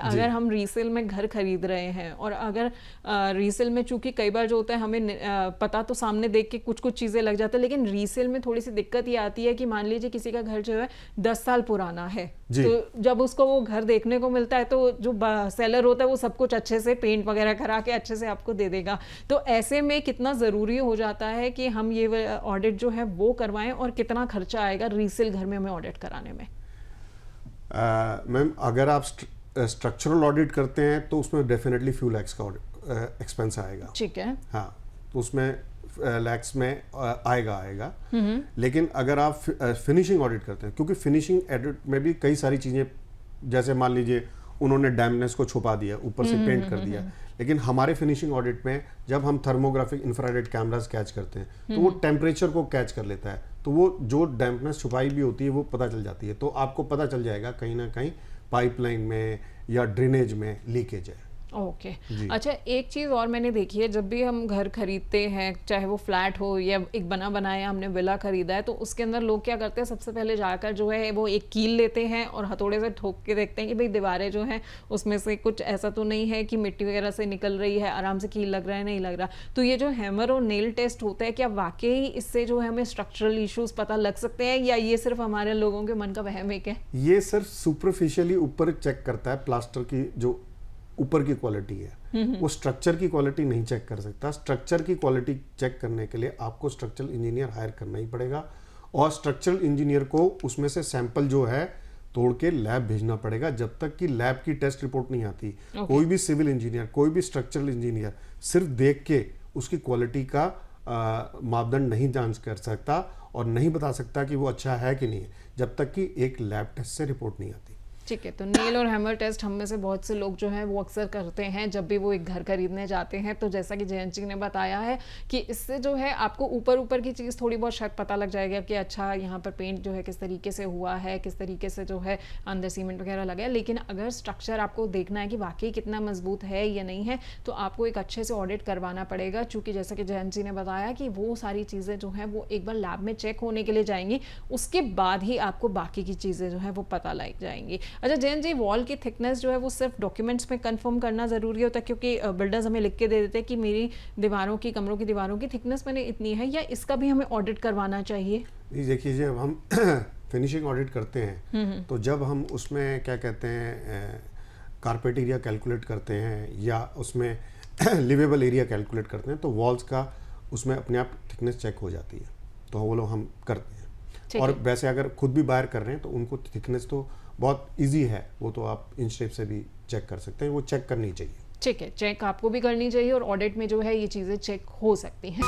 अगर हम रीसेल में घर खरीद रहे हैं और अगर रीसेल में चूंकि कई बार जो होता है हमें पता तो सामने देख के कुछ कुछ चीज़ें लग जाती है, लेकिन रीसेल में थोड़ी सी दिक्कत ये आती है कि मान लीजिए किसी का घर जो है 10 साल पुराना है, तो जब उसको वो घर देखने को मिलता है तो जो सेलर होता है वो सब कुछ अच्छे से पेंट वगैरह करा के अच्छे से आपको दे देगा। तो ऐसे में कितना ज़रूरी हो जाता है कि हम ये ऑडिट जो है वो करवाएं, और कितना खर्चा आएगा रीसेल घर में हमें ऑडिट कराने में? मैम, अगर आप स्ट्रक्चरल ऑडिट करते हैं तो उसमें डेफिनेटली फ्यू लैक्स का एक्सपेंस आएगा। ठीक है। हाँ, तो उसमें लैक्स में आएगा। लेकिन अगर आप फिनिशिंग ऑडिट करते हैं, क्योंकि फिनिशिंग ऑडिट में भी कई सारी चीज़ें, जैसे मान लीजिए उन्होंने डैम्पनेस को छुपा दिया, ऊपर से पेंट कर दिया, लेकिन हमारे फिनिशिंग ऑडिट में जब हम थर्मोग्राफिक इंफ्रारेड कैमरास कैच करते हैं तो वो टेम्परेचर को कैच कर लेता है, तो वो जो डैम्पनेस छुपाई भी होती है वो पता चल जाती है। तो आपको पता चल जाएगा कहीं ना कहीं पाइपलाइन में या ड्रेनेज में लीकेज है। ओके। अच्छा, एक चीज़ और मैंने देखी है, जब भी हम घर खरीदते हैं, चाहे वो फ्लैट हो या एक बना बनाया हमने विला खरीदा है, तो उसके अंदर लोग क्या करते हैं, सबसे पहले जाकर जो है वो एक कील लेते हैं और हथौड़े से ठोक के देखते हैं कि भाई दीवारें जो हैं उसमें से कुछ ऐसा तो नहीं है कि मिट्टी वगैरह से निकल रही है, आराम से कील लग रहा है, नहीं लग रहा। तो ये जो हैमर और नेल टेस्ट होता है, क्या वाकई इससे जो है हमें स्ट्रक्चरल इश्यूज पता लग सकते हैं, या ये सिर्फ हमारे लोगों के मन का वहम है? ये सिर्फ सुपरफिशियली ऊपर चेक करता है, प्लास्टर की जो ऊपर की क्वालिटी है, वो स्ट्रक्चर की क्वालिटी नहीं चेक कर सकता। स्ट्रक्चर की क्वालिटी चेक करने के लिए आपको स्ट्रक्चरल इंजीनियर हायर करना ही पड़ेगा, और स्ट्रक्चरल इंजीनियर को उसमें से सैंपल जो है तोड़ के लैब भेजना पड़ेगा। जब तक कि लैब की टेस्ट रिपोर्ट नहीं आती, कोई भी सिविल इंजीनियर, कोई भी स्ट्रक्चरल इंजीनियर सिर्फ देख के उसकी क्वालिटी का मापदंड नहीं जांच कर सकता और नहीं बता सकता कि वो अच्छा है कि नहीं, जब तक कि एक लैब टेस्ट से रिपोर्ट नहीं आती। ठीक है। तो नेल और हैमर टेस्ट हम में से बहुत से लोग जो हैं वो अक्सर करते हैं जब भी वो एक घर खरीदने जाते हैं। तो जैसा कि जयंत जी ने बताया है कि इससे जो है आपको ऊपर की चीज़ थोड़ी बहुत शायद पता लग जाएगा कि अच्छा यहाँ पर पेंट जो है किस तरीके से हुआ है, किस तरीके से जो है अंदर सीमेंट वगैरह लगा है। लेकिन अगर स्ट्रक्चर आपको देखना है कि वाकई कितना मजबूत है या नहीं है, तो आपको एक अच्छे से ऑडिट करवाना पड़ेगा, चूँकि जैसा कि जयंत जी ने बताया कि वो सारी चीज़ें जो हैं वो एक बार लैब में चेक होने के लिए जाएंगी, उसके बाद ही आपको बाकी की चीज़ें जो है वो पता लग जाएंगी। अच्छा जयंत जी, वॉल की थिकनेस जो है वो सिर्फ डॉक्यूमेंट्स में कंफर्म करना ज़रूरी होता है, क्योंकि बिल्डर्स हमें लिख के दे देते हैं कि मेरी दीवारों की, कमरों की दीवारों की थिकनेस मैंने इतनी है, या इसका भी हमें ऑडिट करवाना चाहिए? देखिए, जब हम फिनिशिंग ऑडिट करते हैं तो जब हम उसमें क्या कहते हैं कारपेट एरिया कैलकुलेट करते हैं या उसमें लिवेबल एरिया कैलकुलेट करते हैं, तो वॉल्स का उसमें अपने आप थिकनेस चेक हो जाती है, तो वो लोग हम करते हैं। और वैसे अगर खुद भी बायर कर रहे हैं तो उनको थिकनेस तो बहुत इजी है, वो तो आप इंच टेप से भी चेक कर सकते हैं, वो चेक करनी चाहिए। ठीक है, चेक आपको भी करनी चाहिए और ऑडिट में जो है ये चीज़ें चेक हो सकती हैं।